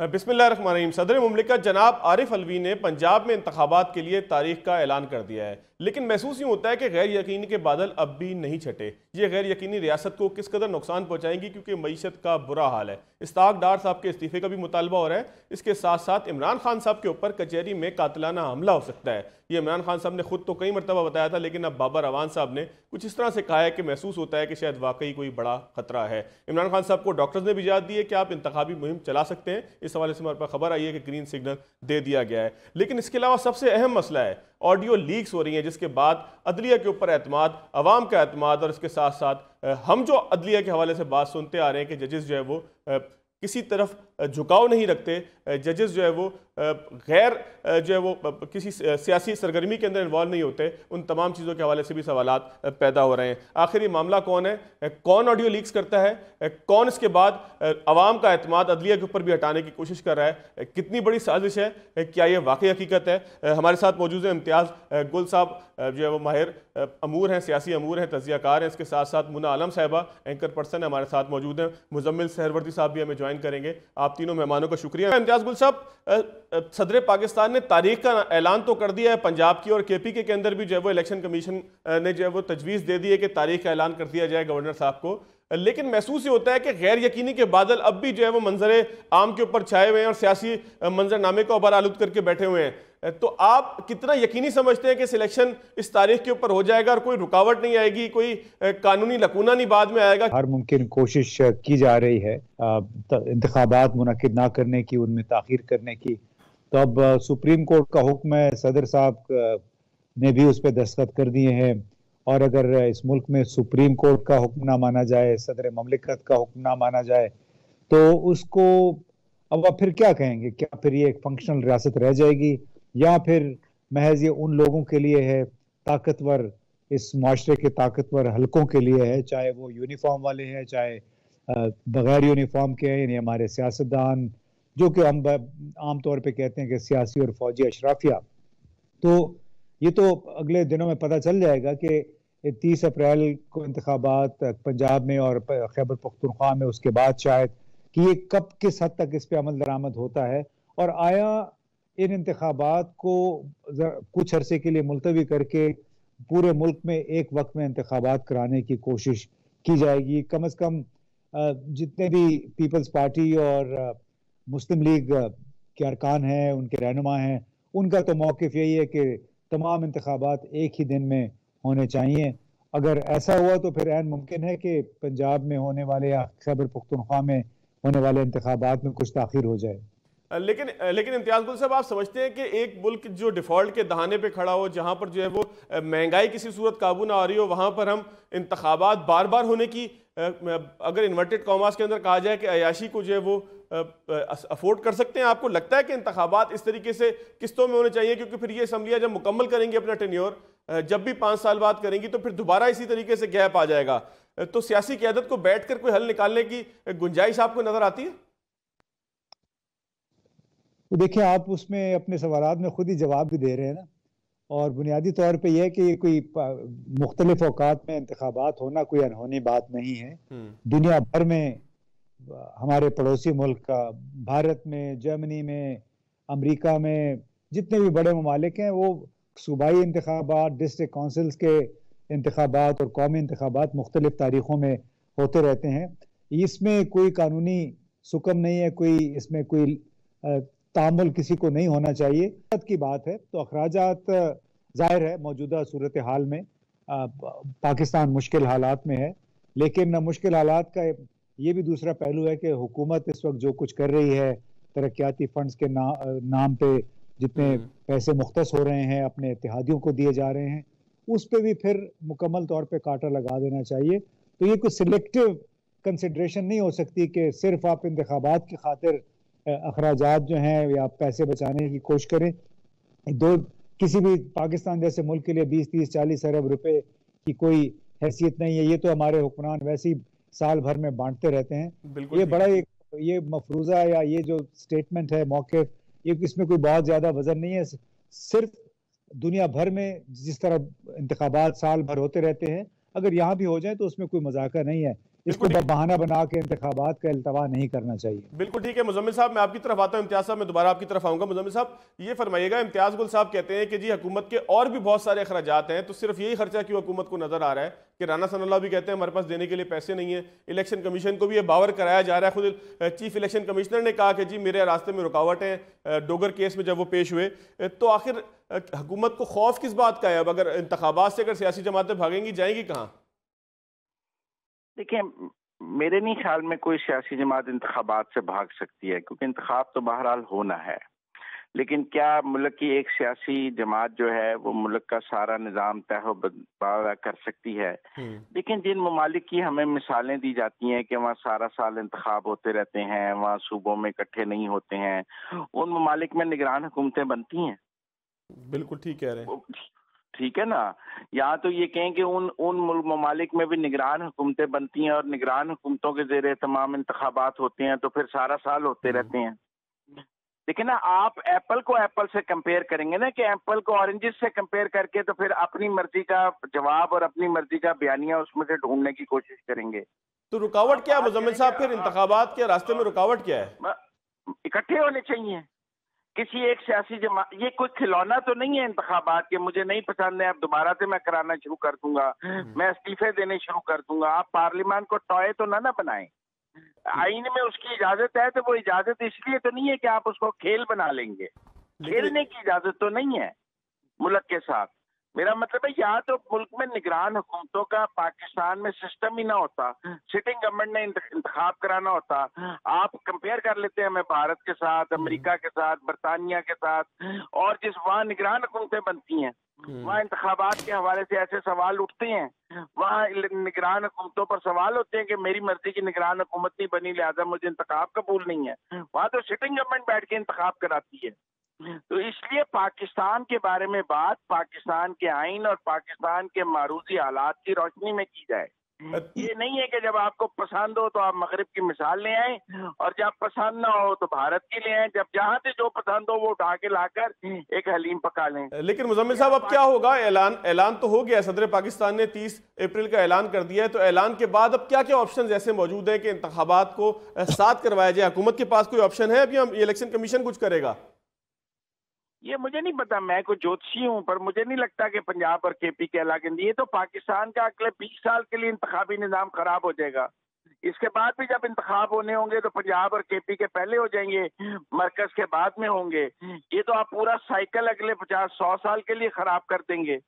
बिस्मिल्लाहिर्रहमानिर्रहीम। सदर मुमलिकत जनाब आरिफ अलवी ने पंजाब में इंतखाबात के लिए तारीख का ऐलान कर दिया है, लेकिन महसूस यूँ होता है कि गैर यकीनी के बादल अब भी नहीं छटे। ये गैर यकीनी रियासत को किस कदर नुकसान पहुँचाएंगी, क्योंकि मईशत का बुरा हाल है। इस्ताक डार साहब के इस्तीफे का भी मुतालबा हो रहा है। इसके साथ साथ इमरान खान साहब के ऊपर कचहरी में कातिलाना हमला हो सकता है। ये इमरान खान साहब ने खुद तो कई मरतबा बताया था, लेकिन अब बाबर अवान साहब ने कुछ इस तरह से कहा है कि महसूस होता है कि शायद वाकई कोई बड़ा खतरा है। इमरान खान साहब को डॉक्टर्स ने भी इजाज़त दी है कि आप इंतखाबी मुहिम चला सकते हैं। इस हवाले से हमारे पास खबर आई है कि ग्रीन सिग्नल दे दिया गया है। लेकिन इसके अलावा सबसे अहम मसला है ऑडियो लीक्स हो रही हैं, जिसके बाद अदलिया के ऊपर एतमाद, अवाम का एतमाद, और इसके साथ साथ हम जो अदलिया के हवाले से बात सुनते आ रहे हैं कि जजेस जो है वो किसी तरफ झुकाव नहीं रखते, जजेस जो है वो गैर जो है वो किसी सियासी सरगर्मी के अंदर इन्वॉल्व नहीं होते, उन तमाम चीज़ों के हवाले से भी सवालात पैदा हो रहे हैं। आखिर ये मामला कौन है, कौन ऑडियो लीक्स करता है, कौन इसके बाद अवाम का एतमाद अदलिया के ऊपर भी हटाने की कोशिश कर रहा है, कितनी बड़ी साजिश है, क्या ये वाकई हकीकत है। हमारे साथ मौजूद है इम्तियाज़ गुल साहब, जो है वो माहिर अमूर हैं, सियासी अमूर हैं, तजियाकार हैं। इसके साथ साथ मुन्ना आलम साहिबा एंकर पर्सन है, हमारे साथ मौजूद हैं। मुजम्मिल सहरवर्दी साहब भी हमें ज्वाइन करेंगे। आप तीनों मेहमानों का शुक्रिया। इम्तियाज़ गुल साहब, सदर पाकिस्तान ने तारीख का ऐलान तो कर दिया है पंजाब की, और KPK के अंदर भी जो है वो इलेक्शन कमीशन ने जो है वो तजवीज़ दे दी है कि तारीख का ऐलान कर दिया जाए गवर्नर साहब को। लेकिन महसूस ये होता है कि गैर यकीनी के बादल अब भी जो है वो मंजर आम के ऊपर छाए हुए हैं और सियासी मंजरनामे को अबर आलूद करके बैठे हुए हैं। तो आप कितना यकीनी समझते हैं कि सिलेक्शन इस तारीख के ऊपर हो जाएगा और कोई रुकावट नहीं आएगी, कोई कानूनी लकूना नहीं बाद में आएगा? हर मुमकिन कोशिश की जा रही है इंतखाबात मुनक्किद ना करने की, उनमें ताखीर करने की। तो अब सुप्रीम कोर्ट का हुक्म है, सदर साहब ने भी उस पर दस्तखत कर दिए हैं, और अगर इस मुल्क में सुप्रीम कोर्ट का हुक्म ना माना जाए, सदर ममलिकत का हुक्म ना माना जाए, तो उसको अब आप फिर क्या कहेंगे? क्या फिर ये एक फंक्शनल रियासत रह जाएगी, या फिर महज ये उन लोगों के लिए है, ताकतवर, इस माशरे के ताकतवर हलकों के लिए है, चाहे वो यूनिफॉर्म वाले हैं, चाहे बगैर यूनिफॉर्म के हैं, यानी हमारे सियासतदान, जो कि हम आम तौर पे कहते हैं कि सियासी और फौजी अशराफिया। तो ये तो अगले दिनों में पता चल जाएगा कि 30 अप्रैल को इंतखाबात पंजाब में और खैबर पख्तूनख्वा में, उसके बाद शायद, कि ये कब किस हद तक इस पे अमल दरामद होता है, और आया इन इंतखाबात को कुछ अरसे के लिए मुलतवी करके पूरे मुल्क में एक वक्त में इंतखाबात कराने की कोशिश की जाएगी। कम अज कम जितने भी पीपल्स पार्टी और मुस्लिम लीग के अरकान हैं, उनके रहनुमा हैं, उनका तो मौक़िफ़ यही है कि तमाम इंतखाबात एक ही दिन में होने चाहिए। अगर ऐसा हुआ तो फिर ऐन मुमकिन है कि पंजाब में होने वाले या खैबर पख्तूनख्वा में होने वाले इंतखाबात में कुछ ताख़ीर हो जाए। लेकिन इम्तियाज़ गुल साहब, आप समझते हैं कि एक मुल्क जो डिफ़ॉल्ट के दहाने पे खड़ा हो, जहाँ पर जो है वो महंगाई किसी सूरत काबू ना आ रही हो, वहाँ पर हम इंतखाबात बार बार होने की, अगर इन्वर्टेड कॉमास के अंदर कहा जाए कि अयाशी को जो है वो अफोर्ड कर सकते हैं? आपको लगता है कि इंतखाबात इस तरीके से किस्तों में होने चाहिए? क्योंकि फिर ये असम्बलियाँ जब मुकम्मल करेंगी अपना टेन्योर, जब भी 5 साल बाद करेंगी, तो फिर दोबारा इसी तरीके से गैप आ जाएगा। तो सियासी क़यादत को बैठ कर कोई हल निकालने की गुंजाइश आपको नजर आती है? तो देखिए, आप उसमें अपने सवालात में खुद ही जवाब भी दे रहे हैं ना, और बुनियादी तौर पे यह है कि कोई मुख्तलिफ औकात में इंतखाबात होना कोई अनहोनी बात नहीं है। दुनिया भर में, हमारे पड़ोसी मुल्क का, भारत में, जर्मनी में, अमेरिका में, जितने भी बड़े ममालिक हैं, वो सूबाई इंतखाबात, डिस्ट्रिक्ट काउंसिल्स के इंतखाबात और कौमी इंतखाबात मुख्तलिफ तारीखों में होते रहते हैं। इसमें कोई कानूनी सुकम नहीं है, कोई इसमें कोई तामुल किसी को नहीं होना चाहिए। की बात है तो अखराजात जाहिर है मौजूदा सूरत हाल में पाकिस्तान मुश्किल हालात में है, लेकिन मुश्किल हालात का ये भी दूसरा पहलू है कि हुकूमत इस वक्त जो कुछ कर रही है, तरक्याती फंड्स के नाम पे जितने पैसे मुख्तस हो रहे हैं, अपने इत्तेहादियों को दिए जा रहे हैं, उस पर भी फिर मुकम्मल तौर पे कांटा लगा देना चाहिए। तो ये कुछ सिलेक्टिव कंसिडरेशन नहीं हो सकती कि सिर्फ आप इंतखाबात की खातिर अखराजात जो हैं या पैसे बचाने की कोशिश करें। किसी भी पाकिस्तान जैसे मुल्क के लिए 20, 30, 40 अरब रुपए की कोई हैसियत नहीं है। ये तो हमारे हुक्मरान वैसे ही साल भर में बांटते रहते हैं। ये बड़ा ये मफरूजा या ये जो स्टेटमेंट है, मौक़िफ़, ये इसमें कोई बहुत ज़्यादा वजन नहीं है। सिर्फ दुनिया भर में जिस तरह इंतखाबात साल भर होते रहते हैं, अगर यहाँ भी हो जाए तो उसमें कोई मजाका नहीं है। इसको बहाना बना के इंतखाबात का इल्तवा नहीं करना चाहिए। बिल्कुल ठीक है मुजम्मिल साहब, मैं आपकी तरफ आता हूं। इम्तियाज साहब, मैं दोबारा आपकी तरफ आऊंगा। मुजम्मिल साहब ये फरमाइएगा, इम्तियाज गुल साहब कहते हैं कि जी हुकूमत के और भी बहुत सारे अखराजात हैं, तो सिर्फ यही खर्चा क्यों हुकूमत को नजर आ रहा है? कि राना सनाउल्लाह भी कहते हैं हमारे पास देने के लिए पैसे नहीं है। इलेक्शन कमीशन को भी ये बावर कराया जा रहा है, खुद चीफ इलेक्शन कमिश्नर ने कहा कि जी मेरे रास्ते में रुकावट है डोगर केस में जब वो पेश हुए। तो आखिर हुकूमत को खौफ किस बात का है? अब अगर इंतखाबात से अगर सियासी जमातें भागेंगी, जाएंगी कहाँ? देखिए, मेरे नहीं ख्याल में कोई सियासी जमात इंतखाबात से भाग सकती है, क्योंकि इंतखाब तो बहरहाल होना है। लेकिन क्या मुल्क की एक सियासी जमात जो है वो मुल्क का सारा निज़ाम तय कर सकती है? लेकिन जिन ममालिक की हमें मिसालें दी जाती हैं कि वहाँ सारा साल इंतखाब होते रहते हैं, वहाँ सूबों में इकट्ठे नहीं होते हैं, उन ममालिक में निगरान हुकूमतें बनती हैं। बिल्कुल ठीक कह रहे हैं। ठीक है ना। यहाँ तो ये कहें कि उन ममालिक में भी निगरान हुकूमतें बनती हैं और निगरान हुकूमतों के ज़ेरे तमाम इंतखाबात होते हैं, तो फिर सारा साल होते रहते हैं। लेकिन ना आप एप्पल को एप्पल से कंपेयर करेंगे ना, कि एप्पल को ऑरेंजेस से कंपेयर करके, तो फिर अपनी मर्जी का जवाब और अपनी मर्जी का बयानिया उसमें से ढूंढने की कोशिश करेंगे। तो रुकावट क्या है मुजम्मिल साहब? फिर इंतखाबात के रास्ते में रुकावट क्या है? इकट्ठे होने चाहिए किसी एक सियासी जमात। ये कोई खिलौना तो नहीं है इंतखाबात के, मुझे नहीं पसंद है अब दोबारा से मैं कराना शुरू कर दूंगा, मैं इस्तीफे देने शुरू कर दूंगा। आप पार्लियामान को टॉय तो ना बनाएं। आईन में उसकी इजाजत है, तो वो इजाजत इसलिए तो नहीं है कि आप उसको खेल बना लेंगे। खेलने की इजाजत तो नहीं है मुल्क के साथ। मेरा मतलब है, या तो मुल्क में निगरान हुकूमतों का पाकिस्तान में सिस्टम ही ना होता, सिटिंग गवर्नमेंट ने इंतखाब कराना होता। आप कंपेयर कर लेते हैं हमें भारत के साथ, अमेरिका के साथ, बरतानिया के साथ, और जिस वहाँ निगरान हुकूमतें बनती हैं वहाँ इंतखाबात के हवाले से ऐसे सवाल उठते हैं। वहाँ निगरान हुकूमतों पर सवाल होते हैं कि मेरी मर्जी की निगरान हुकूमत नहीं बनी, लिहाजा मुझे इंतखाब कबूल नहीं है। वहाँ तो सिटिंग गवर्नमेंट बैठ के इंतखाब कराती है। तो इसलिए पाकिस्तान के बारे में बात पाकिस्तान के आइन और पाकिस्तान के मारूजी हालात की रोशनी में की जाए। ये नहीं है कि जब आपको पसंद हो तो आप मगरिब की मिसाल ले आए, और जब पसंद ना हो तो भारत की ले आए। जब जहां से जो पसंद हो वो उठा के लाकर एक हलीम पका लें। लेकिन मुजम्मिल साहब अब क्या होगा? ऐलान तो हो गया, सदर पाकिस्तान ने 30 अप्रैल का ऐलान कर दिया है, तो ऐलान के बाद अब क्या क्या ऑप्शन ऐसे मौजूद हैं कि इंतखाबात को साथ करवाया जाए? हुकूमत के पास कोई ऑप्शन है अभी? हम इलेक्शन कमीशन कुछ करेगा? ये मुझे नहीं पता, मैं कोई ज्योतिषी हूँ, पर मुझे नहीं लगता कि पंजाब और केपी के अलाके, ये तो पाकिस्तान का अगले 20 साल के लिए इंतखाबी निज़ाम खराब हो जाएगा। इसके बाद भी जब इंतखाब होने होंगे तो पंजाब और केपी के पहले हो जाएंगे, मरकज के बाद में होंगे। ये तो आप पूरा साइकिल अगले 50-100 साल के लिए खराब कर देंगे,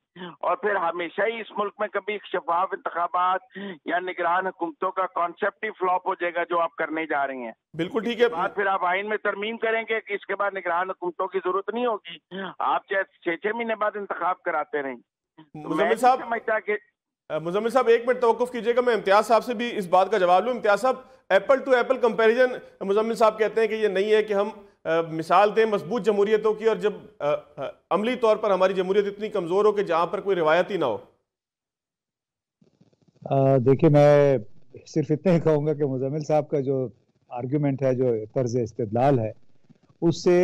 और फिर हमेशा ही इस मुल्क में कभी शफाफ इंतखाबात या निगरान हुकूमतों का कॉन्सेप्ट ही फ्लॉप हो जाएगा जो आप करने जा रहे हैं। बिल्कुल ठीक है। बाद फिर आप आइन में तरमीम करेंगे कि इसके बाद निगरान हुकूमतों की जरूरत नहीं होगी, आप चाहे 6-6 महीने बाद इंतखाब कराते रहें। मुजम्मिल साहब एक मिनट तवक्कुफ कीजिएगा, मैं इम्तियाज साहब से भी इस बात का जवाब लूँ। इम्तियाज साहब, apple to apple comparison Muzammil साहब कहते हैं कि ये नहीं है कि हम मिसाल दें मजबूत जमहूरियतों की, और जब अमली तौर पर हमारी जमहूरियत इतनी कमज़ोर हो कि जहाँ पर कोई रिवायत ही ना हो। देखिए, मैं सिर्फ इतना ही कहूँगा कि मुजम्मिल साहब का जो आर्ग्यूमेंट है, जो तर्ज इस्तेदलाल है, उससे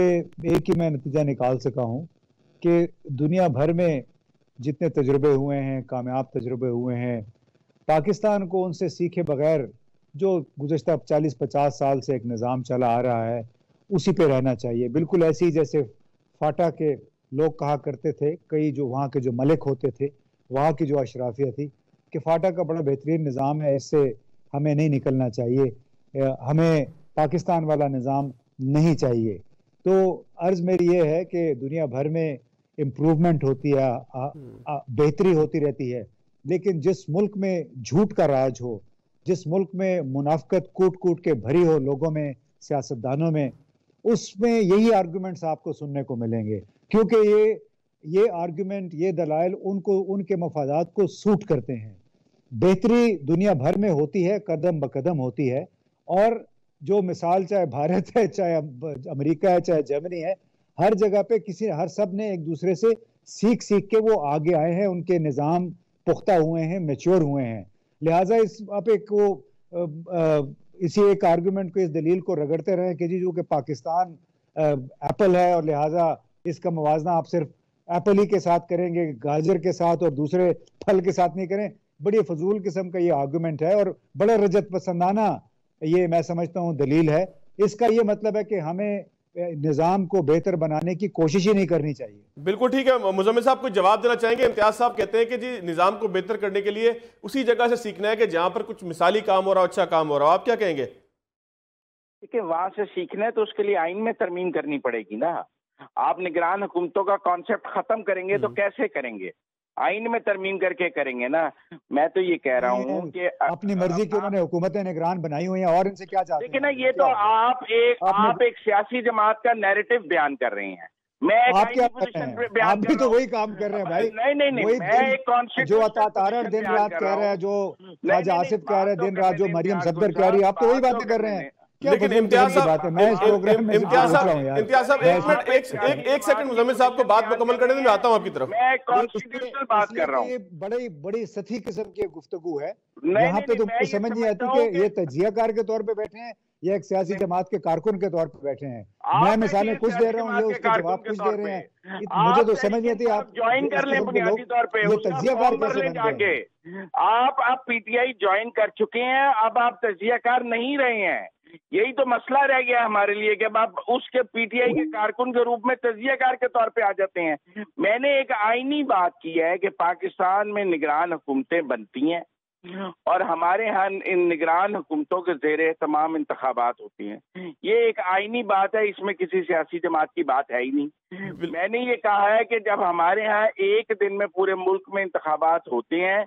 एक ही मैं नतीजा निकाल सका हूँ कि दुनिया भर में जितने तजुर्बे हुए हैं, कामयाब तजुर्बे हुए हैं, पाकिस्तान को उनसे सीखे बगैर जो गुज़श्ता 40-50 साल से एक निज़ाम चला आ रहा है उसी पे रहना चाहिए। बिल्कुल ऐसे ही जैसे फाटा के लोग कहा करते थे, कई जो वहाँ के जो मलिक होते थे, वहाँ की जो अशराफिया थी, कि फाटा का बड़ा बेहतरीन निज़ाम है, इससे हमें नहीं निकलना चाहिए, हमें पाकिस्तान वाला निज़ाम नहीं चाहिए। तो अर्ज़ मेरी ये है कि दुनिया भर में इम्प्रूवमेंट होती है, बेहतरी होती रहती है, लेकिन जिस मुल्क में झूठ का राज हो, जिस मुल्क में मुनाफिकत कूट कूट के भरी हो लोगों में, सियासतदानों में, उसमें यही आर्गुमेंट्स आपको सुनने को मिलेंगे, क्योंकि ये आर्गुमेंट, ये दलाइल उनको, उनके मफादात को सूट करते हैं। बेहतरी दुनिया भर में होती है, कदम ब कदम होती है, और जो मिसाल चाहे भारत है, चाहे अमेरिका है, चाहे जर्मनी है, हर जगह पे हर सब ने एक दूसरे से सीख के वो आगे आए हैं, उनके निज़ाम पुख्ता हुए हैं, मैच्योर हुए हैं। लिहाजा आप इसी एक आर्गुमेंट को, इस दलील को रगड़ते रहे कि जी जो कि पाकिस्तान एप्पल है और लिहाजा इसका मुवाजना आप सिर्फ एप्पल ही के साथ करेंगे, गाजर के साथ और दूसरे फल के साथ नहीं करें, बड़ी फजूल किस्म का ये आर्गुमेंट है और बड़ा रजत पसंदाना ये मैं समझता हूँ दलील है। इसका ये मतलब है कि हमें निज़ाम को बेहतर बनाने की कोशिश ही नहीं करनी चाहिए। बिल्कुल ठीक है। मुजम्मिल साहब कुछ जवाब देना चाहेंगे? इम्तियाज साहब कहते हैं कि जी निज़ाम को बेहतर करने के लिए उसी जगह से सीखना है कि जहां पर कुछ मिसाली काम हो रहा हो, अच्छा काम हो रहा हो। आप क्या कहेंगे? देखिए, वहां से सीखना है तो उसके लिए आइन में तरमीम करनी पड़ेगी ना। आप निगरान हुकूमतों का कॉन्सेप्ट खत्म करेंगे तो कैसे करेंगे? आइन में तरमीम करके करेंगे ना। मैं तो ये कह रहा हूँ कि अपनी मर्जी की उन्होंने हुकूमतें निगरान बनाई हुई हैं और इनसे क्या चाहते हैं? देखिए ना, ये तो आप एक सियासी जमात का नैरेटिव बयान कर रहे हैं। मैं आप क्या कर रहे हैं? आप भी तो वही काम कर रहे हैं भाई। नहीं, मैं एक कॉन्स्टिट्यूशनल जो अता तारड़ दिन रात कह रहे हैं, जो ख्वाजा आसिफ कह रहे हैं दिन रात, जो मरियम सफदर कह रही है, आप तो वही बातें कर रहे हैं। लेकिन इम्तियाज साहब, इम्तियाज साहब एक मिनट, एक सेकंड मुजम्मिल साहब को बात मुकम्मल करने दें, मैं आता हूं आपकी तरफ। मैं कॉन्स्टिट्यूशनल बात कर रहा हूं। ये बड़ी बड़ी सती किस्म की गुफ्तगू है। यहाँ पे तो मुझे समझ नहीं आती कि ये तजियाकार के तौर पे बैठे हैं या एक सियासी जमात के कारकुन के तौर पे बैठे हैं। मैं मिसालें कुछ दे रहा हूँ, ये उसके जवाब कुछ दे रहे हैं। मुझे तो समझ नहीं आती। आप ज्वाइन कर लें बुनियादी तौर पे, ये तजियाकार कैसे बन गए? आप पीटीआई ज्वाइन कर चुके हैं, अब आप तजियाकार नहीं रहे हैं। यही तो मसला रह गया हमारे लिए कि अब आप उसके पीटीआई के कारकुन के रूप में तजियाकार के तौर पे आ जाते हैं। मैंने एक आईनी बात की है कि पाकिस्तान में निगरान हुकूमतें बनती हैं और हमारे यहाँ इन निगरान हुकूमतों के ज़ेरे तमाम इंतखाबात होती हैं। ये एक आईनी बात है, इसमें किसी सियासी जमात की बात है ही नहीं। मैंने ये कहा है कि जब हमारे यहाँ एक दिन में पूरे मुल्क में इंतखाबात होते हैं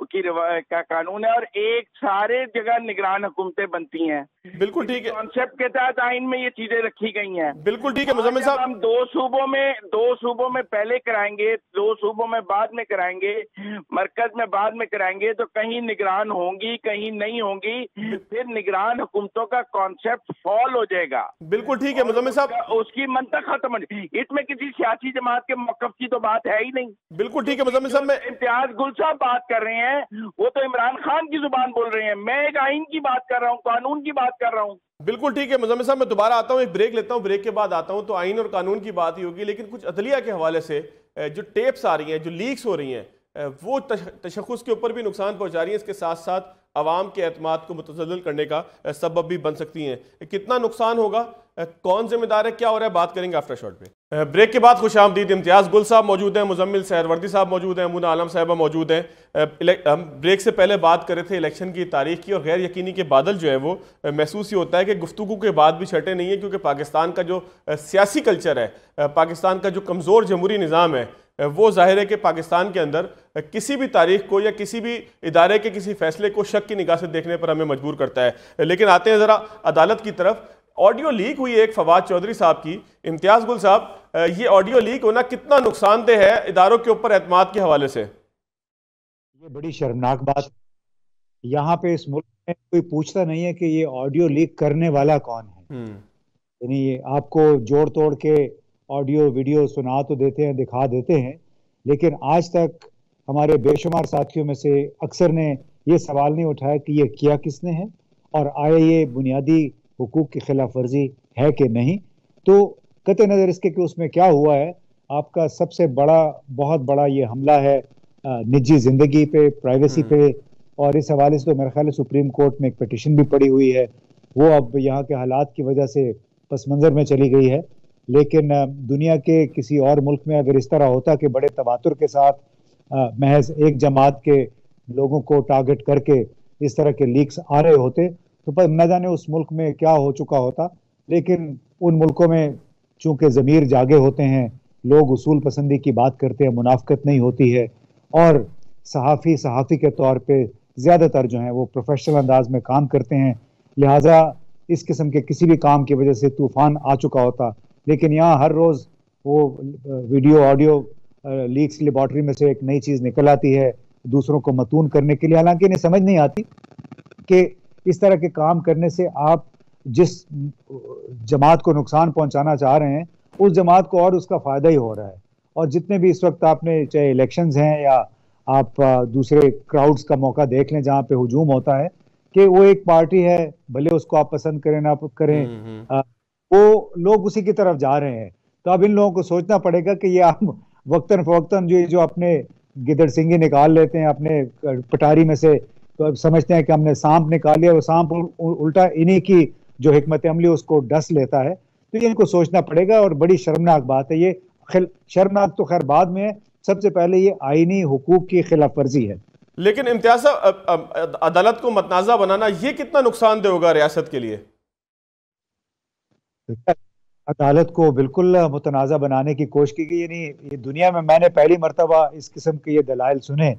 का कानून है और एक सारे जगह निगरान हुकूमतें बनती हैं। बिल्कुल ठीक है। कॉन्सेप्ट के तहत आइन में ये चीजें रखी गई हैं। बिल्कुल ठीक है मुजम्मिल साहब। हम दो सूबों में पहले कराएंगे, 2 सूबों में बाद में कराएंगे, मरकज में बाद में कराएंगे, तो कहीं निगरान होंगी कहीं नहीं होंगी, फिर निगरान हुकूमतों का कॉन्सेप्ट फॉल हो जाएगा। बिल्कुल ठीक है मुजम्मिल साहब। उसकी मंतक खत्म हो जाएगी। इसमें किसी सियासी जमात के मौक़िफ़ की तो बात है ही नहीं। बिल्कुल ठीक है मुजम्मिल साहब। मैं इम्तियाज गुल साहब बात कर रहे हैं, वो तो इमरान खान की जुबान बोल रहे हैं। मैं एक आइन की बात कर रहा हूँ, कानून की बात कर रहा हूँ। बिल्कुल ठीक है मुजम्मिल साहब, मैं दोबारा आता हूँ, एक ब्रेक लेता हूँ, ब्रेक के बाद आता हूँ तो आइन और कानून की बात ही होगी। लेकिन कुछ अदलिया के हवाले से जो टेप्स आ रही हैं, जो लीक्स हो रही हैं, वो तशख़्ख़ुस के ऊपर भी नुकसान पहुँचा रही हैं, इसके साथ साथ आवाम के एतमाद को मुतज़ल्ज़िल करने का सबब भी बन सकती हैं। कितना नुकसान होगा, कौन जिम्मेदार है, क्या हो रहा है, बात करेंगे आफ्टर शॉर्ट पे। ब्रेक के बाद खुश आमदीद। इम्तियाज़ गुल साहब मौजूद हैं, मुजम्मिल सहरवर्दी साहब मौजूद हैं, मुना आलम साहबा मौजूद हैं। हम ब्रेक से पहले बात कर रहे थे इलेक्शन की तारीख की, और गैर यकीनी के बादल जो है वो महसूस ही होता है कि गुफ्तगू के बाद भी छटे नहीं है, क्योंकि पाकिस्तान का जो सियासी कल्चर है, पाकिस्तान का जो कमज़ोर जमहूरी निज़ाम है, वो जाहिर है कि पाकिस्तान के अंदर किसी भी तारीख को या किसी भी इदारे के किसी फैसले को शक की निगाह से देखने पर हमें मजबूर करता है। लेकिन आते हैं ज़रा अदालत की तरफ। ऑडियो लीक हुई एक फवाद चौधरी साहब की। इम्तियाज़ गुल साहब, ये ऑडियो लीक होना कितना नुकसानदेह है इदारों के ऊपर एतमाद के हवाले से? ये बड़ी शर्मनाक बात। यहाँ पे इस मुल्क में कोई पूछता नहीं है कि ये ऑडियो लीक करने वाला कौन है। यानी ये आपको जोड़ तोड़ के ऑडियो वीडियो सुना तो देते हैं, दिखा देते हैं, लेकिन आज तक हमारे बेशुमार साथियों में से अक्सर ने ये सवाल नहीं उठाया कि ये किया किसने है और आया ये बुनियादी हुकूक की खिलाफ वर्जी है कि नहीं। तो कतई नज़र इसके कि उसमें क्या हुआ है, आपका सबसे बड़ा, बहुत बड़ा ये हमला है निजी जिंदगी पे, प्राइवेसी पे। और इस हवाले से तो मेरे ख्याल है सुप्रीम कोर्ट में एक पिटीशन भी पड़ी हुई है, वो अब यहाँ के हालात की वजह से पस मंज़र में चली गई है। लेकिन दुनिया के किसी और मुल्क में अगर इस तरह होता कि बड़े तवातुर के साथ महज एक जमात के लोगों को टारगेट करके इस तरह के लीक्स आ रहे होते, तो पर न जाने उस मुल्क में क्या हो चुका होता। लेकिन उन मुल्कों में चूंकि ज़मीर जागे होते हैं, लोग उसूल पसंदी की बात करते हैं, मुनाफकत नहीं होती है, और सहाफ़ी के तौर पे ज़्यादातर जो हैं वो प्रोफेशनल अंदाज में काम करते हैं, लिहाजा इस किस्म के किसी भी काम की वजह से तूफ़ान आ चुका होता। लेकिन यहाँ हर रोज़ वो वीडियो ऑडियो लीक्स लेबॉर्ट्री में से एक नई चीज़ निकल आती है दूसरों को मतून करने के लिए। हालांकि इन्हें समझ नहीं आती कि इस तरह के काम करने से आप जिस जमात को नुकसान पहुंचाना चाह रहे हैं, उस जमात को और उसका फ़ायदा ही हो रहा है। और जितने भी इस वक्त आपने, चाहे इलेक्शंस हैं या आप दूसरे क्राउड्स का मौका देख लें जहाँ पे हुजूम होता है, कि वो एक पार्टी है, भले उसको आप पसंद करें ना करें, वो लोग उसी की तरफ जा रहे हैं। तो अब इन लोगों को सोचना पड़ेगा कि ये आप वक्तन फवक्तन जो अपने गिदड़ सिंगी निकाल लेते हैं अपने पटारी में से, तो समझते हैं कि हमने सांप निकाल लिया, वो सांप उल्टा इन्हीं की जो हिकमत अमली उसको डस लेता है। तो ये इनको सोचना पड़ेगा, और बड़ी शर्मनाक बात है ये। शर्मनाक तो खैर बाद में है, सबसे पहले ये आईनी हुकूक की खिलाफ वर्जी है। लेकिन इम्तियाज साहब, अदालत को मतनाज़ा बनाना ये कितना नुकसानदेह होगा रियासत के लिए? अदालत को बिल्कुल मुतनाज़ा बनाने की कोशिश की गई। यानी ये दुनिया में मैंने पहली मर्तबा इस किस्म के ये दलाइल सुने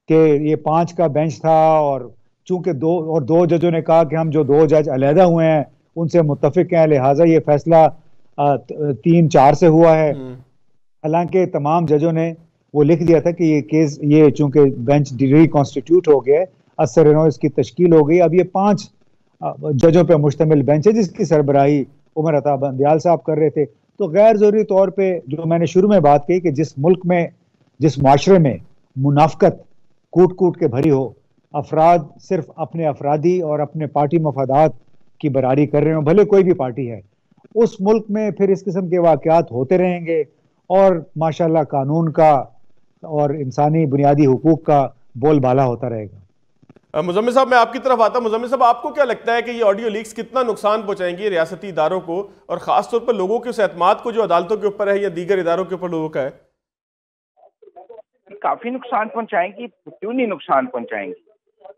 कि ये 5 का बेंच था, और चूंकि दो जजों ने कहा कि हम जो 2 जज अलहदा हुए हैं उनसे मुत्तफिक हैं, लिहाजा ये फैसला 3-4 से हुआ है। हालांकि तमाम जजों ने वो लिख दिया था कि ये केस, ये चूंकि बेंच रिकॉन्स्टिट्यूट हो गया है, असर इसकी तश्कील हो गई, अब ये 5 जजों पर मुश्तमिल बेंच है जिसकी सरबराही उमर अता बंदियाल साहब कर रहे थे। तो गैर जरूरी तौर पे जो मैंने शुरू में बात कही कि जिस मुल्क में, जिस माशरे में मुनाफकत कूट कूट के भरी हो, अफराद सिर्फ अपने अफरादी और अपने पार्टी मफादात की बरारी कर रहे हो, भले कोई भी पार्टी है, उस मुल्क में फिर इस किस्म के वाकयात होते रहेंगे, और माशाल्लाह कानून का और इंसानी बुनियादी हुकूक का बोलबाला होता रहेगा। मुजम्मिल साहब, मैं आपकी तरफ आता हूं। मुजम्मिल साहब, आपको क्या लगता है कि ये ऑडियो लीक्स कितना नुकसान पहुंचाएंगी रियासती इदारों को, और खासतौर पर लोगों के उस एतमाद को जो अदालतों के ऊपर है या दीगर इदारों के ऊपर लोगों का है? काफी नुकसान पहुंचाएंगी। क्यों नहीं नुकसान पहुंचाएंगी?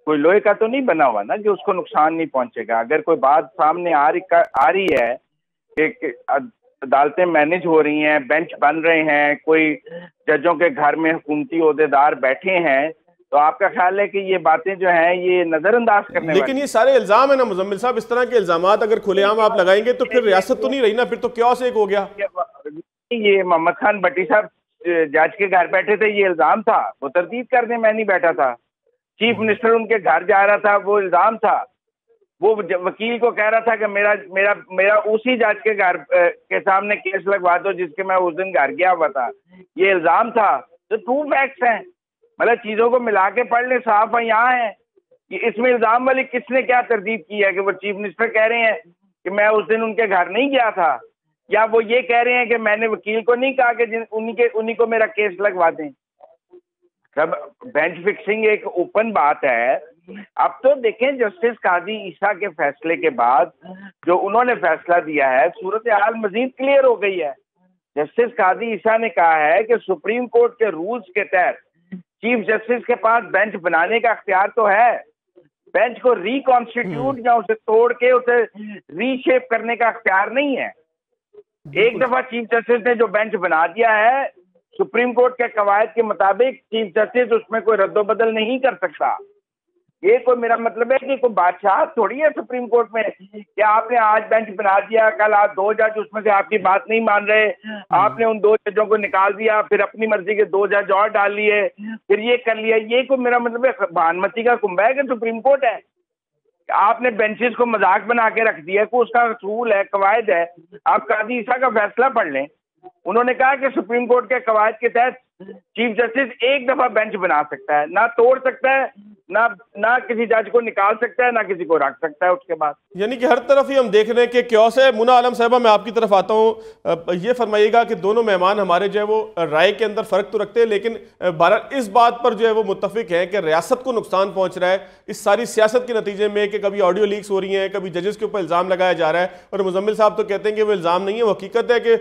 कोई लोहे का तो नहीं बना हुआ ना कि उसको नुकसान नहीं पहुंचेगा। अगर कोई बात सामने आ रही है कि अदालतें मैनेज हो रही हैं, बेंच बन रहे हैं, कोई जजों के घर में हुकूमती ओहदेदार बैठे हैं, तो आपका ख्याल है कि ये बातें जो हैं ये नजरअंदाज करने लेकिन ये सारे इल्जाम है ना मुजम्मिल साहब, इस तरह के इल्जामात अगर खुलेआम आप लगाएंगे तो फिर रियासत तो नहीं रही ना, फिर तो क्योस एक हो गया। ये मोहम्मद खान भट्टी साहब जज के घर बैठे थे, ये इल्जाम था, वो तरदीद करने मैं नहीं बैठा था। चीफ मिनिस्टर उनके घर जा रहा था, वो इल्जाम था। वो वकील को कह रहा था कि मेरा मेरा मेरा उसी जज के घर के सामने केस लगवा दो जिसके मैं उस दिन घर गया हुआ था, ये इल्जाम था। तो ट्रू फैक्ट्स हैं, मतलब चीजों को मिला के पढ़ ले, साफ है यहाँ है कि इसमें इल्जाम वाली किसने क्या तरदीद की है कि वो चीफ मिनिस्टर कह रहे हैं कि मैं उस दिन उनके घर नहीं गया था, या वो ये कह रहे हैं कि मैंने वकील को नहीं कहा कि उन्हीं को मेरा केस लगवा दें। सब बेंच फिक्सिंग एक ओपन बात है। अब तो देखें, जस्टिस काजी ईसा के फैसले के बाद जो उन्होंने फैसला दिया है, सूरत हाल मजीद क्लियर हो गई है। जस्टिस काजी ईसा ने कहा है कि सुप्रीम कोर्ट के रूल्स के तहत चीफ जस्टिस के पास बेंच बनाने का अख्तियार तो है, बेंच को रिकॉन्स्टिट्यूट या उसे तोड़ के उसे रीशेप करने का अख्तियार नहीं है। एक दफा चीफ जस्टिस ने जो बेंच बना दिया है, सुप्रीम कोर्ट के कवायद के मुताबिक चीफ जस्टिस उसमें कोई रद्दोबदल नहीं कर सकता। ये कोई, मेरा मतलब है कि कोई बादशाह थोड़ी है सुप्रीम कोर्ट में कि आपने आज बेंच बना दिया, कल आप 2 जज उसमें से आपकी बात नहीं मान रहे, आपने उन 2 जजों को निकाल दिया, फिर अपनी मर्जी के 2 जज और डाल लिए, फिर ये कर लिया। ये कोई, मेरा मतलब है, भानुमती का कुंभा है कि सुप्रीम कोर्ट है? आपने बेंचेस को मजाक बना के रख दिया, को उसका रूल है, कवायद है। आप काजी ईसा का फैसला पढ़ लें, उन्होंने कहा कि सुप्रीम कोर्ट के कवायद के तहत चीफ जस्टिस एक दफा बेंच बना सकता है, ना तोड़ सकता है, ना किसी जज को निकाल सकता है, ना किसी को रख सकता है उसके बाद। यानी कि हर तरफ ही हम देख रहे हैं कि क्योस है। मुना आलम साहबा, मैं आपकी तरफ आता हूं। ये फरमाइएगा कि दोनों मेहमान हमारे जो है वो राय के अंदर फर्क तो रखते हैं, लेकिन बहरहाल इस बात पर जो है वो मुत्तफिक है कि रियासत को नुकसान पहुंच रहा है इस सारी सियासत के नतीजे में, कि कभी ऑडियो लीक्स हो रही हैं, कभी जजेस के ऊपर इल्जाम लगाया जा रहा है। और मुजम्मिल साहब तो कहते हैं कि वो इल्जाम नहीं है, वो हकीकत है कि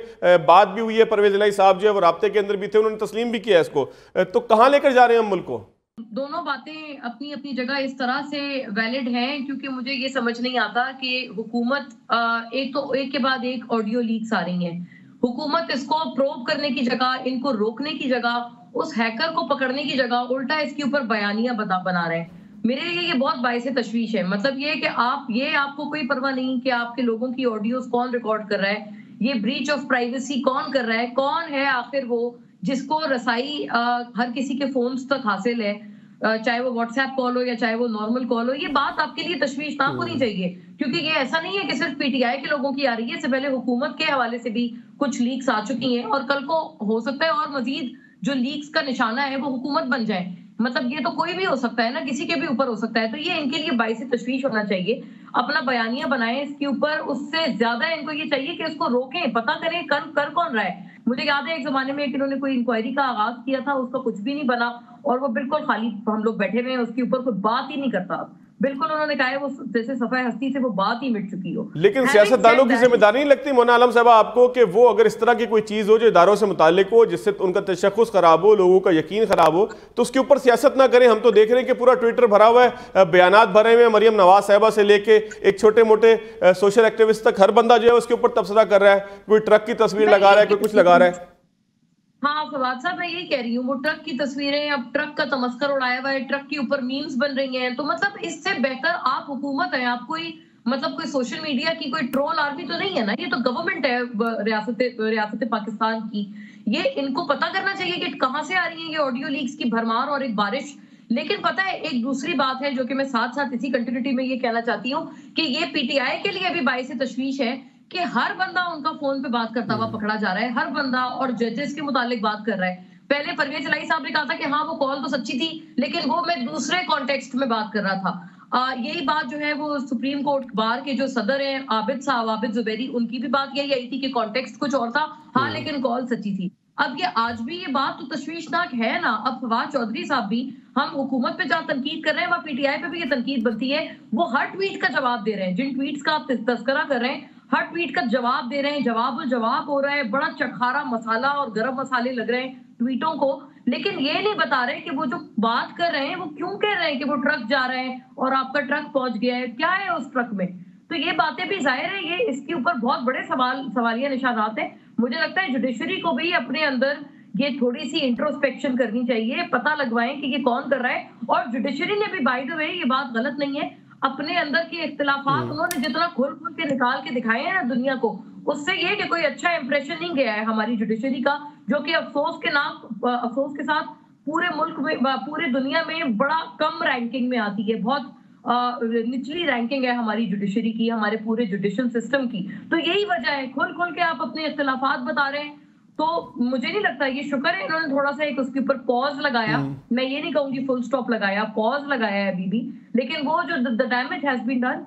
बात भी हुई है। परवेज इलाही साहब जो है वो राब्ते के अंदर भी थे, उन्होंने तस्लीम भी किया इसको। तो कहाँ लेकर जा रहे हैं हम मुल्क को? दोनों बातें अपनी अपनी जगह इस तरह से वैलिड हैं, क्योंकि मुझे ये समझ नहीं आता कि हुकूमत एक के बाद एक ऑडियो लीक्स आ रही हैं। हुकूमत इसको प्रोब करने की जगह, इनको रोकने की जगह, उस हैकर को पकड़ने की जगह उल्टा इसके ऊपर बयानियां बना रहे हैं। मेरे लिए ये बहुत बाइस तशवीश है। मतलब ये कि आपको कोई परवाह नहीं कि आपके लोगों की ऑडियोज कौन रिकॉर्ड कर रहा है, ये ब्रीच ऑफ प्राइवेसी कौन कर रहा है, कौन है आखिर वो जिसको रसाई हर किसी के फोन्स तक हासिल है, चाहे वो व्हाट्सएप कॉल हो या चाहे वो नॉर्मल कॉल हो। ये बात आपके लिए तशवीशनाक होनी चाहिए, क्योंकि ये ऐसा नहीं है कि सिर्फ पीटीआई के लोगों की आ रही है। इससे पहले हुकूमत के हवाले से भी कुछ लीक्स आ चुकी हैं, और कल को हो सकता है और मजीद जो लीक्स का निशाना है वो हुकूमत बन जाए। मतलब ये तो कोई भी हो सकता है ना, किसी के भी ऊपर हो सकता है। तो ये इनके लिए बाइस तशवीश होना चाहिए। अपना बयानिया बनाएं इसके ऊपर, उससे ज्यादा इनको ये चाहिए कि इसको रोकें, पता करें कर कौन रहा है। मुझे याद है एक जमाने में इन्होंने कोई इंक्वायरी का आगाज किया था, उसका कुछ भी नहीं बना और वो बिल्कुल खाली हम लोग बैठे हुए हैं, उसके ऊपर कोई बात ही नहीं करता। बिल्कुल उन्होंने कहा है वो जैसे सफाई हस्ती से वो बात ही मिट चुकी हो। लेकिन सियासतदानों की जिम्मेदारी नहीं लगती मोना आलम साहब आपको कि वो अगर इस तरह की कोई चीज हो जो इदारों से मुताल्लिक हो, जिससे उनका तशख़्ख़ुस खराब हो, लोगों का यकीन खराब हो, तो उसके ऊपर सियासत ना करें? हम तो देख रहे हैं कि पूरा ट्विटर भरा हुआ है, बयानात भरे हुए हैं, मरियम नवाज साहिबा से लेके एक छोटे मोटे सोशल एक्टिविस्ट तक हर बंदा जो है उसके ऊपर तबसरा कर रहा है, कोई ट्रक की तस्वीर लगा रहा है, कोई कुछ लगा रहा है। हाँ फवाद साहब, मैं यही कह रही हूँ, वो ट्रक की तस्वीरें, अब ट्रक का तमस्कर उड़ाया हुआ है, ट्रक के ऊपर मीम्स बन रही हैं, तो मतलब इससे बेहतर आप हुकूमत है, आप कोई मतलब कोई सोशल मीडिया की कोई ट्रोल आर्मी तो नहीं है ना, ये तो गवर्नमेंट है रियासत पाकिस्तान की। ये इनको पता करना चाहिए कि कहाँ से आ रही है ये ऑडियो लीक्स की भरमार और एक बारिश। लेकिन पता है एक दूसरी बात है जो कि मैं साथ साथ इसी कंटिन्यूटी में ये कहना चाहती हूँ कि ये पीटीआई के लिए भी बाइस तशवीश है कि हर बंदा उनका फोन पे बात करता हुआ पकड़ा जा रहा है, हर बंदा, और जजेस के मुतालिक बात कर रहा है। पहले परवेज इलाही साहब ने कहा था कि हाँ वो कॉल तो सच्ची थी, लेकिन वो मैं दूसरे कॉन्टेक्स्ट में बात कर रहा था। यही बात जो है वो सुप्रीम कोर्ट बार के जो सदर हैं आबिद साहब, आबिद जुबैरी, उनकी भी बात यही आई थी कि कॉन्टेक्स्ट कुछ और था, हाँ लेकिन कॉल सच्ची थी। अब ये आज भी ये बात तो तशवीशनाक है ना। अब फवाद चौधरी साहब भी, हम हुकूमत पे जहाँ तनकीद कर रहे हैं वहाँ पीटीआई पे भी ये तनकीद बनती है, वो हर ट्वीट का जवाब दे रहे हैं, जिन ट्वीट्स का आप तस्करा कर रहे हैं हर ट्वीट का जवाब दे रहे हैं, जवाब हो रहा है, बड़ा चटखारा मसाला और गरम मसाले लग रहे हैं ट्वीटों को, लेकिन ये नहीं बता रहे कि वो जो बात कर रहे हैं वो क्यों कह रहे हैं कि वो ट्रक जा रहे हैं और आपका ट्रक पहुंच गया है, क्या है उस ट्रक में। तो ये बातें भी जाहिर है, ये इसके ऊपर बहुत बड़े सवालिया निशानात हैं। मुझे लगता है जुडिशरी को भी अपने अंदर ये थोड़ी सी इंट्रोस्पेक्शन करनी चाहिए, पता लगवाएं कि ये कौन कर रहा है। और जुडिशरी ने भी बाय द वे ये बात गलत नहीं है, अपने अंदर के इख्तिलाफात उन्होंने जितना खोल के निकाल के दिखाए हैं ना दुनिया को, उससे ये कि कोई अच्छा इंप्रेशन नहीं गया है हमारी जुडिशरी का, जो कि अफसोस के साथ पूरे मुल्क में, पूरे दुनिया में बड़ा कम रैंकिंग में आती है, बहुत निचली रैंकिंग है हमारी जुडिशरी की, हमारे पूरे जुडिशल सिस्टम की। तो यही वजह है, खोल के आप अपने इख्तिलाफात बता रहे हैं। तो मुझे नहीं लगता, ये शुक्र है इन्होंने थोड़ा सा एक उसके ऊपर पॉज लगाया, मैं ये नहीं कहूंगी फुल स्टॉप लगाया, पॉज लगाया है अभी भी, लेकिन वो जो the damage has been done.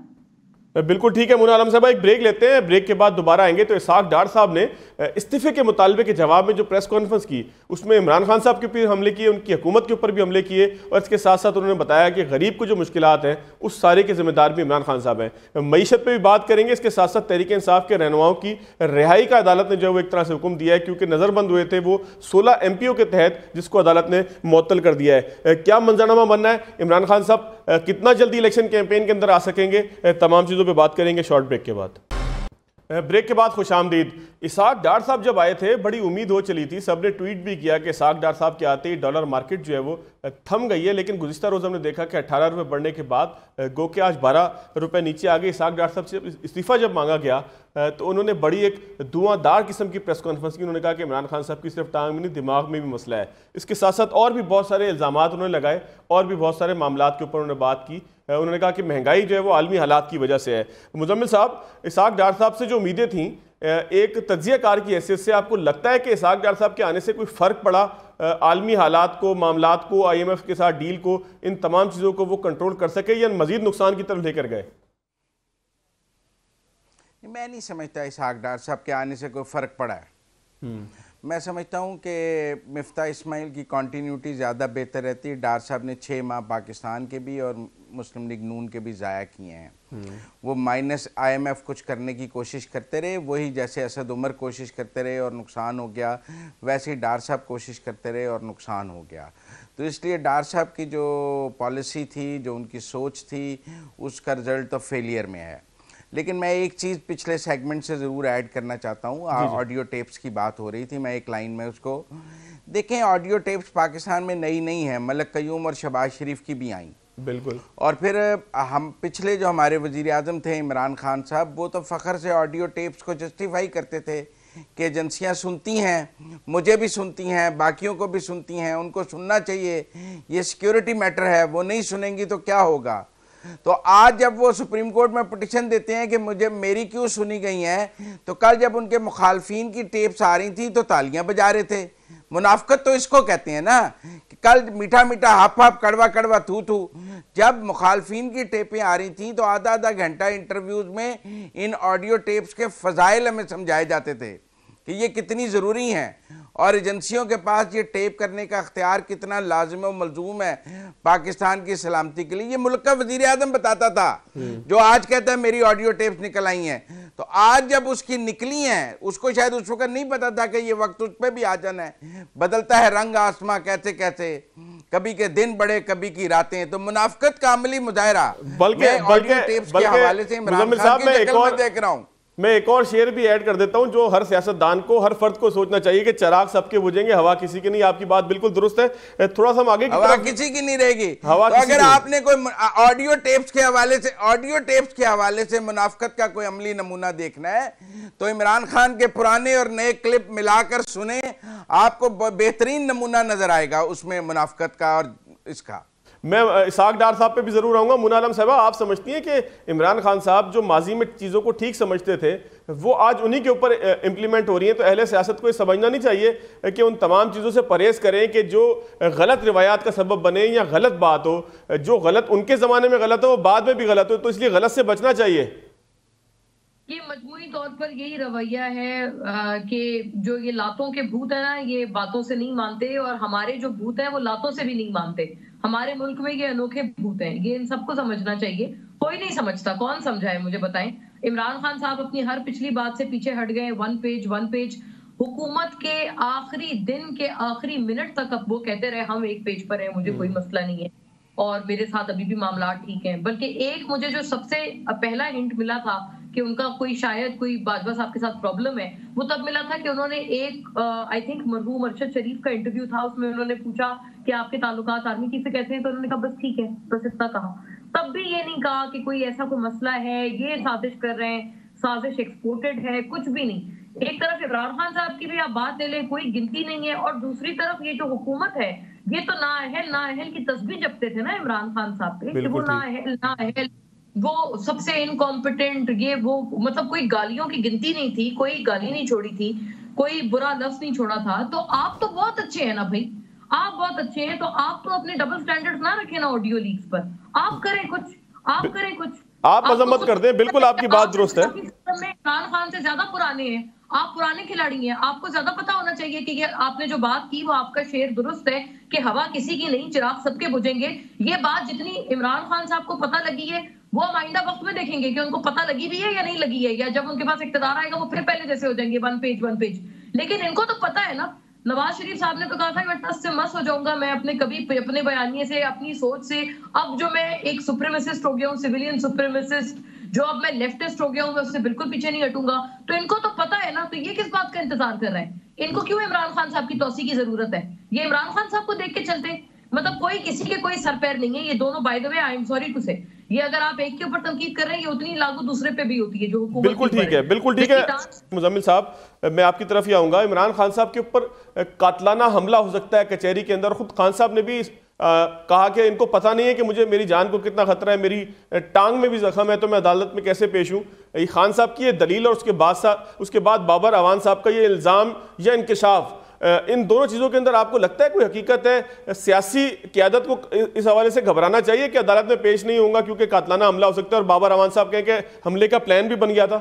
बिल्कुल ठीक है मोना आलम साहब, एक ब्रेक लेते हैं, ब्रेक के बाद दोबारा आएंगे। तो इसाक डार साहब ने इस्तीफे के मुतालबे के जवाब में जो प्रेस कॉन्फ्रेंस की, उसमें इमरान खान साहब के ऊपर हमले किए, उनकी हुकूमत के ऊपर भी हमले किए, और इसके साथ साथ उन्होंने बताया कि गरीब को जो मुश्किलात हैं उस सारे के जिम्मेदार भी इमरान खान साहब हैं। मईशत पर भी बात करेंगे, इसके साथ साथ तहरीक इंसाफ के रहनुमाओं की रिहाई का अदालत ने जो वो एक तरह से हुक्म दिया है, क्योंकि नज़रबंद हुए थे वो 16 MPO के तहत, जिसको अदालत ने मुअत्तल कर दिया है। क्या मंजरनामा बनना है, इमरान खान साहब कितना जल्दी इलेक्शन कैंपेन के अंदर आ सकेंगे, तमाम चीज़ों पर बात करेंगे शॉर्ट ब्रेक के बाद। ब्रेक के बाद खुशामदीद। इसाक डार साहब जब आए थे बड़ी उम्मीद हो चली थी, सबने ट्वीट भी किया कि इसाक डार साहब के आते ही डॉलर मार्केट जो है वो थम गई है, लेकिन गुज़िश्ता रोज़ हमने देखा कि 18 रुपये बढ़ने के बाद गो के आज 12 रुपये नीचे आ गए। इसाक डार साहब से इस्तीफ़ा जब मांगा गया तो उन्होंने बड़ी एक धुआंधार किस्म की प्रेस कॉन्फ्रेंस की। उन्होंने कहा कि इमरान खान साहब की सिर्फ टांग में नहीं, दिमाग में भी मसला है। इसके साथ साथ और भी बहुत सारे इल्ज़ामात उन्होंने लगाए और भी बहुत सारे मामलात के ऊपर उन्होंने बात की। उन्होंने कहा कि महंगाई जो है वो आलमी हालात की वजह से है। मुजम्मिल साहब, इसाक डार साहब से जो उम्मीदें थीं एक तज्जियाकार की हैसियत से, आपको लगता है कि इसाक डार साहब के आने से कोई फ़र्क पड़ा आलमी हालात को, मामलात को, IMF के साथ डील को, इन तमाम चीज़ों को वो कंट्रोल कर सके या मज़ीद नुकसान की तरफ लेकर गए? मैं नहीं समझता इसाक डार साहब के आने से कोई फ़र्क पड़ा है। मैं समझता हूँ कि मिफ्ता इस्माइल की कॉन्टीन्यूटी ज़्यादा बेहतर रहती है। डार साहब ने 6 माह पाकिस्तान के भी और मुस्लिम लीग नून के भी ज़ाया किए हैं। वो माइनस IMF कुछ करने की कोशिश करते रहे, वही जैसे असद उमर कोशिश करते रहे और नुकसान हो गया, वैसे ही डार साहब कोशिश करते रहे और नुकसान हो गया। तो इसलिए डार साहब की जो पॉलिसी थी, जो उनकी सोच थी, उसका रिज़ल्ट तो फेलियर में है। लेकिन मैं एक चीज़ पिछले सेगमेंट से ज़रूर ऐड करना चाहता हूँ। ऑडियो टेप्स की बात हो रही थी, मैं एक लाइन में उसको देखें। ऑडियो टेप्स पाकिस्तान में नई नहीं है, मलक कयूम और शहबाज शरीफ की भी आई, बिल्कुल। और फिर हम पिछले जो हमारे वज़ीर आज़म थे इमरान खान साहब, वो तो फ़ख्र से ऑडियो टेप्स को जस्टिफाई करते थे कि एजेंसियाँ सुनती हैं, मुझे भी सुनती हैं, बाकियों को भी सुनती हैं, उनको सुनना चाहिए, ये सिक्योरिटी मैटर है, वो नहीं सुनेंगी तो क्या होगा। तो आज जब वो सुप्रीम कोर्ट में पिटिशन देते हैं कि मेरी क्यों सुनी गई हैं, तो कल जब उनके मुखालफिन की टेप्स आ रही थी तो तालियां बजा रहे थे। मुनाफकत तो इसको कहते हैं ना, कि कल मीठा मीठा हफ हफ कड़वा कड़वा थू थू। जब मुखालफिन की टेपें आ रही थी तो आधा आधा घंटा इंटरव्यूज में इन ऑडियो टेप्स के फ़ज़ाइल हमें समझाए जाते थे कि ये कितनी ज़रूरी हैं और एजेंसियों के पास ये टेप करने का अख्तियार कितना लाजिम और मलजूम है पाकिस्तान की सलामती के लिए। ये मुल्क का वज़ीर आज़म बताता था, जो आज कहता है मेरी ऑडियो टेप्स निकल आई हैं, तो आज जब उसकी निकली हैं, उसको शायद उस वक्त नहीं पता था कि ये वक्त उस पर भी आ जाना है। बदलता है रंग आसमां कैसे कैसे, कभी के दिन बड़े कभी की रातें। तो मुनाफिकत का अमली मुजाहिरा बल्कि ऑडियो टेप्स के हवाले से इमरान खान की शक्ल में देख रहा हूं। मैं एक और शेर भी ऐड कर देता हूं जो हर सियासतदान को, हर फर्द को सोचना चाहिए कि चिराग सबके बुझेंगे, हवा किसी की नहीं। आपकी बात बिल्कुल दुरुस्त है। थोड़ा सा हम आगे की हवा किसी की नहीं रहेगी। हवा तो अगर आपने कोई ऑडियो टेप्स के हवाले से मुनाफिकत का कोई अमली नमूना देखना है तो इमरान खान के पुराने और नए क्लिप मिलाकर सुने, आपको बेहतरीन नमूना नजर आएगा उसमें मुनाफिकत का और इसका। मैं इसाक डार साहब पे भी जरूर आऊंगा। मुन्ना आलम साहब, आप समझती हैं कि इमरान खान साहब जो माजी में चीज़ों को ठीक समझते थे वो आज उन्हीं के ऊपर इंप्लीमेंट हो रही हैं? तो अहले सियासत को ये समझना नहीं चाहिए कि उन तमाम चीज़ों से परहेज करें कि जो गलत रिवायात का सबब बने या गलत बात हो, जो गलत उनके ज़माने में गलत हो वो बाद में भी गलत हो, तो इसलिए गलत से बचना चाहिए। ये मजमूई तौर पर यही रवैया है कि जो ये लातों के भूत है ना, ये बातों से नहीं मानते, और हमारे जो भूत हैं वो लातों से भी नहीं मानते। हमारे मुल्क में ये अनोखे भूत हैं, ये इन सबको समझना चाहिए। कोई नहीं समझता, कौन समझाए मुझे बताएं। इमरान खान साहब अपनी हर पिछली बात से पीछे हट गए। वन पेज हुकूमत के आखिरी दिन के आखिरी मिनट तक अब वो कहते रहे हम एक पेज पर हैं, मुझे कोई मसला नहीं है और मेरे साथ अभी भी मामला ठीक है। बल्कि एक मुझे जो सबसे पहला हिंट मिला था कि उनका शायद कोई बाजवा साहब के साथ प्रॉब्लम है, वो तब मिला था कि उन्होंने एक आई थिंक मरहूम अरशद शरीफ का इंटरव्यू था, उसमें उन्होंने पूछा कि आपके ताल्लुकात आर्मी की से कैसे हैं, तो उन्होंने कहा बस ठीक है, बस इतना कहा। तब भी ये नहीं कहा कि कोई ऐसा कोई मसला है, ये साजिश कर रहे हैं, साजिश एक्सपोर्टेड है, कुछ भी नहीं। एक तरफ इमरान खान साहब की भी आप बात ले लें, कोई गिनती नहीं है, और दूसरी तरफ ये जो हुकूमत है, ये तो नाअहल की तस्बीह जपते थे ना इमरान खान साहब पे, कि वो नाअहल वो सबसे इनकॉम्पिटेंट, ये वो, मतलब कोई गालियों की गिनती नहीं थी, कोई गाली नहीं छोड़ी थी, कोई बुरा लफ्ज नहीं छोड़ा था। तो आप तो बहुत अच्छे हैं ना भाई, आप बहुत अच्छे हैं, तो आप तो अपने डबल स्टैंडर्ड्स ना रखें ना ऑडियो लीक्स पर। आप करें कुछ, आप मजम्मत कर दें। बिल्कुल आपकी बात दुरुस्त है। इमरान खान से ज्यादा पुराने हैं, आप पुराने खिलाड़ी हैं, आपको ज्यादा पता होना चाहिए कि ये आपने जो बात की वो आपका शेर दुरुस्त है कि हवा किसी की नहीं, चिराग सबके बुझेंगे। ये बात जितनी इमरान खान साहब को पता लगी है वो हम आइंदा वक्त में देखेंगे कि उनको पता लगी भी है या नहीं लगी है, या जब उनके पास इख्तियार आएगा वो फिर पहले जैसे हो जाएंगे वन पेज। लेकिन इनको तो पता है ना। नवाज शरीफ साहब ने तो कहा था मैं टस से मस हो जाऊंगा, मैं अपने बयानिए से, अपनी सोच से, अब जो मैं एक सुप्रीमेसिस्ट हो गया हूँ, सिविलियन सुप्रीमेसिस्ट, जो अब मैं लेफ्टिस्ट हो गया हूँ, मैं उससे बिल्कुल पीछे नहीं हटूंगा। तो इनको तो पता है ना, तो ये किस बात का इंतजार कर रहे हैं? इनको क्यों इमरान खान साहब की तौसी की जरूरत है? ये इमरान खान साहब को देख के चलते, मतलब कोई किसी के कोई सर पैर नहीं है ये दोनों। By the way, I am sorry to say, ये अगर आप एक के ऊपर तनकीद कर रहे हैं, ये उतनी लागू दूसरे पे भी होती है जो हुकूमत। बिल्कुल ठीक है मुजम्मिल साहब, मैं आपकी तरफ ही आऊंगा। इमरान खान साहब के ऊपर कातलाना हमला हो सकता है कचहरी के अंदर। खुद खान साहब ने भी कहा कि इनको पता नहीं है कि मुझे मेरी जान को कितना खतरा है, मेरी टांग में भी जख्म है, तो मैं अदालत में कैसे पेश हूँ। खान साहब की ये दलील और उसके बाद बाबर अवान साहब का ये इल्ज़ाम या इंकशाफ, इन दोनों चीज़ों के अंदर आपको लगता है कोई हकीकत है? सियासी क़यादत को इस हवाले से घबराना चाहिए कि अदालत में पेश नहीं होगा क्योंकि कातलाना हमला हो सकता है, और बाबर अवान साहब कहें कि हमले का प्लान भी बन गया था?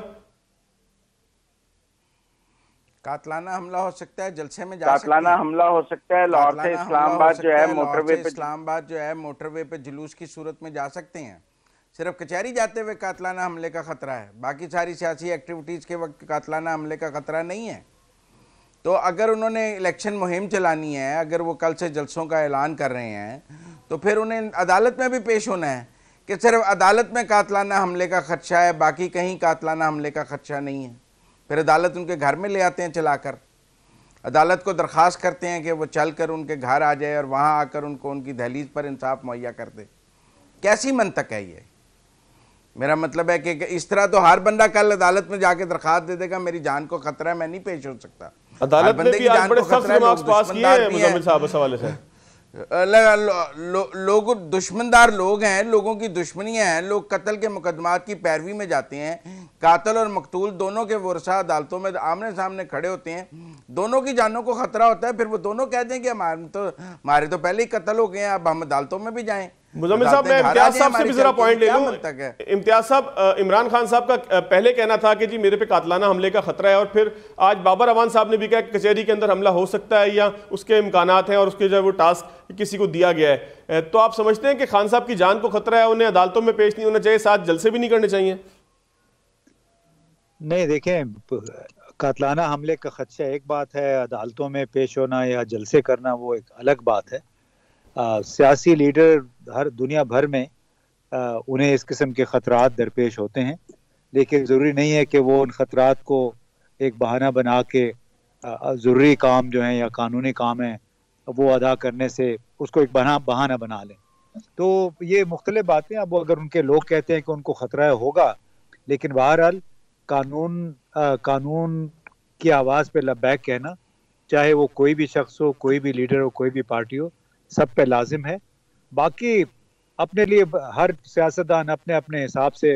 कातलाना हमला हो सकता है, जलसे में कातलाना हमला हो सकता है, लाहौर से इस्लामाबाद जो है मोटरवे पे जुलूस की सूरत में जा सकते हैं। सिर्फ कचहरी जाते हुए कातलाना हमले का खतरा है, बाकी सारी सियासी एक्टिविटीज़ के वक्त कातलाना हमले का खतरा नहीं है। तो अगर उन्होंने इलेक्शन मुहिम चलानी है, अगर वो कल से जलसों का ऐलान कर रहे हैं, तो फिर उन्हें अदालत में भी पेश होना है कि सिर्फ अदालत में कातलाना हमले का खदशा है, बाकी कहीं कातलाना हमले का खदशा नहीं है। फिर अदालत उनके घर में ले आते हैं चलाकर, अदालत को दरख्वास्त करते हैं कि वो चल कर उनके घर आ जाए और वहाँ आकर उनको उनकी दहलीज पर इंसाफ मुहैया कर दे। कैसी मंतक है ये? मेरा मतलब है कि इस तरह तो हर बंदा कल अदालत में जाके दरख्वास्त दे देगा मेरी जान को खतरा है, मैं नहीं पेश हो सकता। अदालत ने भी आज बड़े सख्त रिमार्क्स पास किए हैं मुजम्मिल साहब इस हवाले से। लोग दुश्मनदार लोग हैं, लोगों की दुश्मनियां हैं, लोग कत्ल के मुकदमात की पैरवी में जाते हैं, कातिल और मकतूल दोनों के वर्षा अदालतों में आमने सामने खड़े होते हैं, दोनों की जानों को खतरा होता है, फिर वो दोनों कहते हैं कि हमारे तो पहले ही कत्ल हो गए हैं, अब हम अदालतों में भी जाएं। मुजम्मिल साहब, मैं इम्तियाज साहब से भी जरा पॉइंट ले लूं। इम्तियाज साहब, इमरान खान साहब का पहले कहना था कि जी मेरे पे कातलाना हमले का खतरा है, और फिर आज बाबर अवान साहब ने भी कहा कि कचहरी के अंदर हमला हो सकता है या उसके इम्कानात हैं और उसके जो वो टास्क किसी को दिया गया है। तो आप समझते हैं कि खान साहब की जान को खतरा है, उन्हें अदालतों में पेश नहीं होना चाहिए, साथ जलसे भी नहीं करने चाहिए? नहीं, देखें, कातलाना हमले का खदशा एक बात है, अदालतों में पेश होना या जलसे करना वो एक अलग बात है। सियासी लीडर हर दुनिया भर में उन्हें इस किस्म के ख़तरात दरपेश होते हैं, लेकिन ज़रूरी नहीं है कि वो उन ख़तरात को एक बहाना बना के ज़रूरी काम जो है या कानूनी काम है वो अदा करने से उसको एक बहाना बना लें। तो ये मुख्तलिफ बातें। अब अगर उनके लोग कहते हैं कि उनको ख़तरा होगा, लेकिन बहरहाल कानून की आवाज़ पे लब्बैक कहना, चाहे वो कोई भी शख्स हो, कोई भी लीडर हो, कोई भी पार्टी हो, सब पे लाजिम है। बाकी अपने लिए हर सियासतदान अपने अपने हिसाब से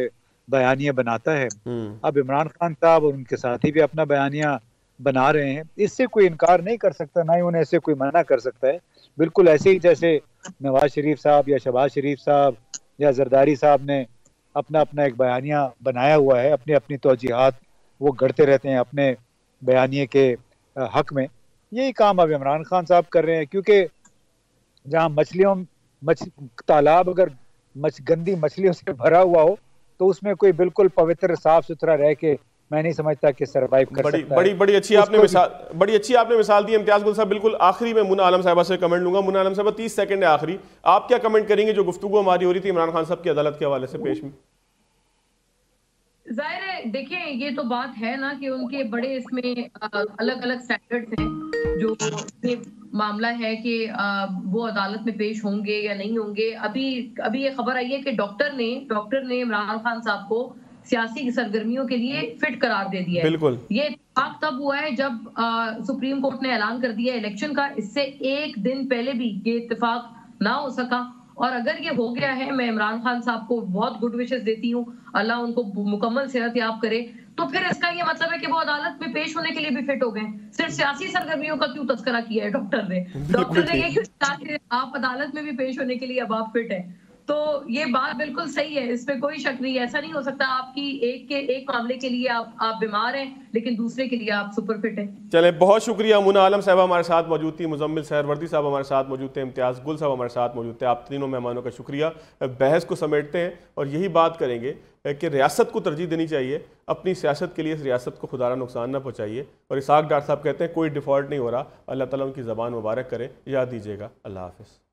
बयानिया बनाता है। अब इमरान खान साहब और उनके साथी भी अपना बयानिया बना रहे हैं, इससे कोई इनकार नहीं कर सकता, ना ही उन्हें ऐसे कोई मना कर सकता है। बिल्कुल ऐसे ही जैसे नवाज शरीफ साहब या शहबाज शरीफ साहब या जरदारी साहब ने अपना अपना एक बयानिया बनाया हुआ है, अपनी अपनी तौजीहात वो गढ़ते रहते हैं अपने बयानिए के हक में। यही काम अब इमरान खान साहब कर रहे हैं, क्योंकि जहाँ तालाब अगर गंदी मछलियों से भरा हुआ हो तो उसमें कोई बिल्कुल पवित्र साफ सुथरा रह के मैं नहीं समझता कि सरवाइव कर सकता है। बड़ी अच्छी आपने मिसाल दी इम्तियाज गुल साहब। बिल्कुल आखिरी में मुन्ना आलम साहबा से कमेंट लूंगा। मुन्ना आलम साहबा, 30 सेकंड है आखिरी, आप क्या कमेंट करेंगे जो गुफ्तगू हमारी हो रही थी इमरान खान साहब की अदालत के हवाले से पेश में? जाहिर है, देखिए ये तो बात है ना कि उनके बड़े इसमें अलग अलग स्टैंडर्ड्स हैं। जो ये मामला है कि वो अदालत में पेश होंगे या नहीं होंगे, अभी ये खबर आई है कि डॉक्टर ने इमरान खान साहब को सियासी सरगर्मियों के लिए फिट करार दे दिया है। बिल्कुल, ये इत्तेफाक तब हुआ है जब सुप्रीम कोर्ट ने ऐलान कर दिया इलेक्शन का। इससे एक दिन पहले भी ये इत्तेफाक ना हो सका, और अगर ये हो गया है, मैं इमरान खान साहब को बहुत गुड विशेस देती हूँ, अल्लाह उनको मुकम्मल सेहत याब करे। तो फिर इसका ये मतलब है कि वो अदालत में पेश होने के लिए भी फिट हो गए। सिर्फ सियासी सरगर्मियों का क्यों तस्करा किया है डॉक्टर ने ये क्यों कहा कि आप अदालत में भी पेश होने के लिए अब आप फिट है? तो ये बात बिल्कुल सही है, इसमें कोई शक नहीं। ऐसा नहीं हो सकता आपकी एक मामले के लिए आप बीमार हैं लेकिन दूसरे के लिए आप सुपर फिट हैं। चले, बहुत शुक्रिया। मुन्ना आलम साहब हमारे साथ मौजूद थी, मुजम्मिल सहरवर्दी साहब हमारे साथ मौजूद थे, इम्तियाज गुल साहब हमारे साथ मौजूद थे। आप तीनों मेहमानों का शुक्रिया। बहस को समेटते हैं और यही बात करेंगे कि रियासत को तरजीह देनी चाहिए, अपनी सियासत के लिए इस रियासत को खुदारा नुकसान ना पहुँचाइए। और इसाक डार साहब कहते हैं कोई डिफ़ॉल्ट नहीं हो रहा, अल्लाह ताला उनकी ज़बान मुबारक करे। याद दीजिएगा। अल्लाह हाफ़िज़।